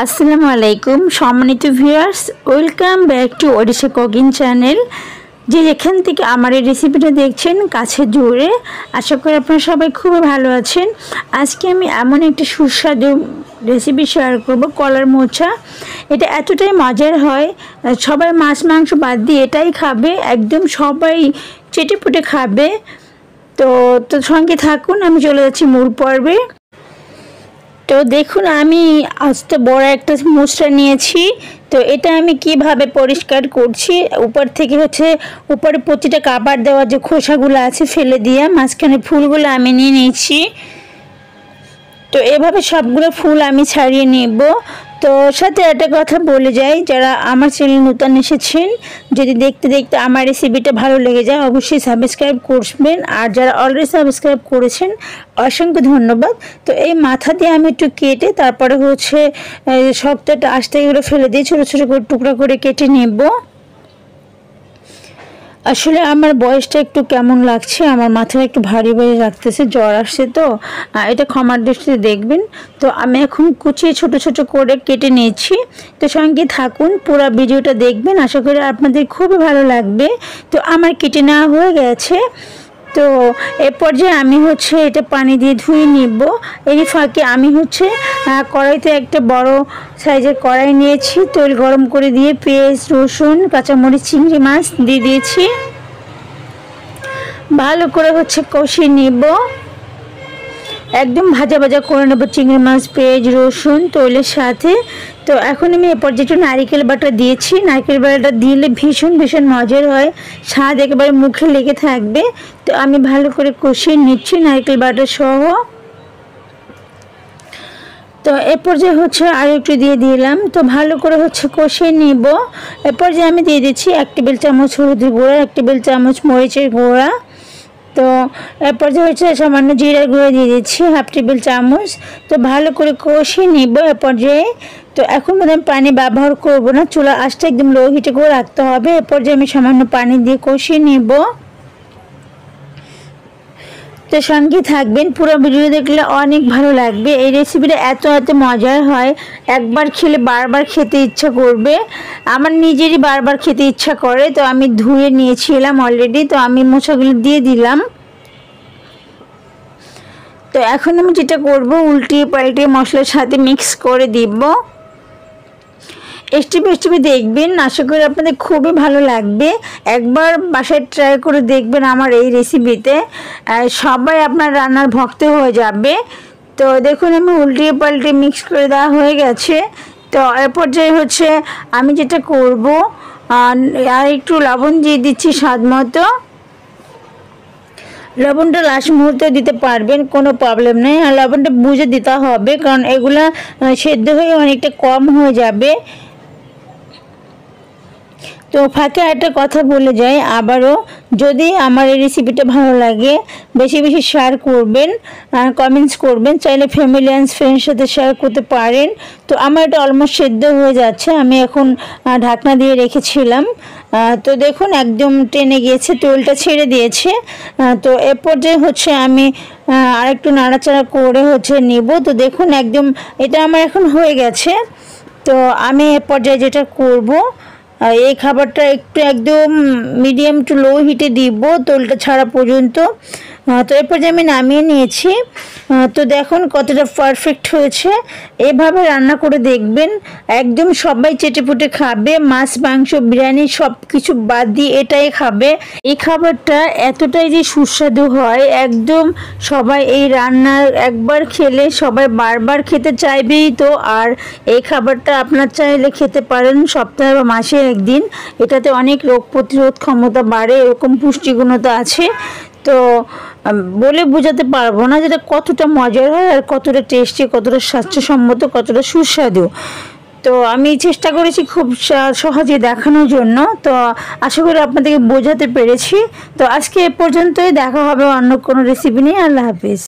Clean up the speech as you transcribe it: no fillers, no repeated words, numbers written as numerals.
আসসালামু আলাইকুম সম্মানিত viewers, welcome back to Odisha cooking channel. যে যেখান থেকে আমার এই রেসিপিটা দেখছেন কাছে দূরে, আশা করি আপনারা সবাই খুবই ভালো আছেন। আজকে আমি এমন একটি সুস্বাদু রেসিপি শেয়ার করব, কলার মোচা। এটা এতটাই মজার হয়, সবাই মাছ মাংস বাদ দিয়ে এটাই খাবে, একদম সবাই চেটেপুটে খাবে। তো সঙ্গে থাকুন, আমি চলে যাচ্ছি মূল পর্বে। তো দেখুন, আমি আস্ত বড় একটা মোচা নিয়েছি। তো এটা আমি কিভাবে পরিষ্কার করছি, উপর থেকে উপরে প্রতিটা কাবার দেওয়া যে খোসাগুলো আছে ফেলে দিয়ে মাঝখানে ফুলগুলো আমি নিয়ে নিয়েছি। তো এভাবে সবগুলো ফুল আমি ছাড়িয়ে নেব। তো সাথে একটা কথা বলে যাই, যারা আমার চ্যানেল নতুন এসেছেন, যদি দেখতে দেখতে আমার রেসিপিটা ভালো লেগে যায় অবশ্যই সাবস্ক্রাইব করবেন, আর যারা অলরেডি সাবস্ক্রাইব করেছেন অসংখ্য ধন্যবাদ। তো এই মাথা দিয়ে আমি একটু কেটে তারপরে শক্তটা আস্তে এগুলো ফেলে দিয়ে ছোটো ছোটো করে টুকরা করে কেটে নেব। আসলে আমার বয়সটা একটু কেমন লাগছে, আমার মাথাটা একটু ভারী ভারী লাগতেছে, জ্বর আসছে, তো এটা ক্ষমার দৃষ্টিতে দেখবেন। তো আমি এখন কুচিয়ে ছোট ছোট করে কেটে নিয়েছি। তো সঙ্গে থাকুন, পুরো ভিডিওটা দেখবেন, আশা করি আপনাদের খুবই ভালো লাগবে। তো আমার কেটে নেওয়া হয়ে গেছে। তো এ পর্যায়ে আমি এটা পানি দিয়ে ধুয়ে নিব। এই ফাঁকে আমি কড়াইতে একটা বড় সাইজের কড়াই নিয়েছি, তেল গরম করে দিয়ে পেঁয়াজ, রসুন, কাঁচামরিচ, চিংড়ি মাছ দিয়ে দিয়েছি। ভালো করে কষিয়ে নিব, একদম ভাজা ভাজা করে নেব চিংড়ি মাছ, পেঁয়াজ, রসুন তেলের সাথে। তো এখন আমি এ পর্যায়ে নারকেল বাটা দিয়েছি। নারকেল বাটাটা দিলে ভীষণ ভীষণ মজার হয়, স্বাদ একেবারে মুখে লেগে থাকবে। তো আমি ভালো করে কষিয়ে নিচ্ছি নারকেল বাটা সহ। তো এ পর্যায়ে আর একটু দিয়ে দিলাম। তো ভালো করে কষিয়ে নিব। এ পর্যায়ে আমি দিয়ে দিচ্ছি 1 টেবিল চামচ হলুদের গুঁড়া, 1 টেবিল চামচ মরিচের গুঁড়া। তো এর পর্যায়ে সামান্য জিরার গুঁড়ো দিয়ে দিচ্ছি 1/2 টেবিল চামচ। তো ভালো করে কষিয়ে নিব এ পর্যায়ে। তো এখন আমি পানি ব্যবহার করব না, চুলা আঁচটা একদম লো হিটে করে রাখতে হবে। এ পর্যায়ে আমি সামান্য পানি দিয়ে কষিয়ে নিব। তো সঙ্গে থাকবেন, পুরো ভিডিও দেখলে অনেক ভালো লাগবে। এই রেসিপিটা এত মজার হয়, একবার খেলে বারবার খেতে ইচ্ছা করবে। আমার নিজেরই বারবার খেতে ইচ্ছা করে। তো আমি ধুয়ে নিয়েছিলাম অলরেডি, তো আমি মোচাগুলো দিয়ে দিলাম। তো এখন আমি যেটা করব, উল্টিয়ে পাল্টিয়ে মশলার সাথে মিক্স করে দিব। স্টেপে দেখবেন, আশা করি আপনাদের খুবই ভালো লাগবে। একবার বাসায় ট্রাই করে দেখবেন আমার এই রেসিপিতে, সবাই আপনার রান্নার ভক্ত হয়ে যাবে। তো দেখুন, আমি উল্টিয়ে পাল্টিয়ে মিক্স করে দেওয়া হয়ে গেছে। তো এর পর্যায়ে আমি যেটা করব, আর একটু লবণ দিয়ে দিচ্ছি স্বাদ মতো। লবণটা লাস্ট মুহূর্তে দিতে পারবেন, কোনো প্রবলেম নেই। আর লবণটা বুঝে দিতে হবে, কারণ এগুলা সেদ্ধ হয়ে অনেকটা কম হয়ে যাবে। তো ফাঁকে একটা কথা বলে যাই আবারও, যদি আমার এই রেসিপিটা ভালো লাগে বেশি বেশি শেয়ার করবেন, কমেন্টস করবেন, চাইলে ফ্যামিলি অ্যান্ড ফ্রেন্ডের সাথে শেয়ার করতে পারেন। তো আমার এটা অলমোস্ট সেদ্ধ হয়ে যাচ্ছে, আমি এখন ঢাকনা দিয়ে রেখেছিলাম। তো দেখুন একদম টেনে গিয়েছে, তেলটা ছেড়ে দিয়েছে। তো এ পর্যায়ে আমি আরেকটু নাড়াচাড়া করে নিব। তো দেখুন একদম এটা আমার এখন হয়ে গেছে। তো আমি এ পর্যায়ে যেটা করব, এই খাবারটা একদম মিডিয়াম টু লো হিটে দিব তেলটা ছাড়া পর্যন্ত। তো এরপর যে আমি নামিয়ে নিয়েছি। তো দেখুন কতটা পারফেক্ট হয়েছে। এভাবে রান্না করে দেখবেন, একদম সবাই চেটেপুটে খাবে, মাছ মাংস বিরিয়ানি সব কিছু বাদ দিয়ে এটাই খাবে। এই খাবারটা এতটাই যে সুস্বাদু হয়, একদম সবাই এই রান্না একবার খেলে সবাই বারবার খেতে চাইবেই। তো আর এই খাবারটা আপনার চাইলে খেতে পারেন সপ্তাহে বা মাসে একদিন। এটাতে অনেক রোগ প্রতিরোধ ক্ষমতা বাড়ে, এরকম পুষ্টিগুণতা আছে। তো বলে বোঝাতে পারবো না যেটা কতটা মজার হয়, আর কতটা টেস্টি, কতটা স্বাস্থ্যসম্মত, কতটা সুস্বাদু। তো আমি চেষ্টা করেছি খুব সহজে দেখানোর জন্য। তো আশা করি আপনাদেরকে বোঝাতে পেরেছি। তো আজকে এ পর্যন্তই, দেখা হবে অন্য কোনো রেসিপি নিয়ে। আল্লাহ হাফিজ।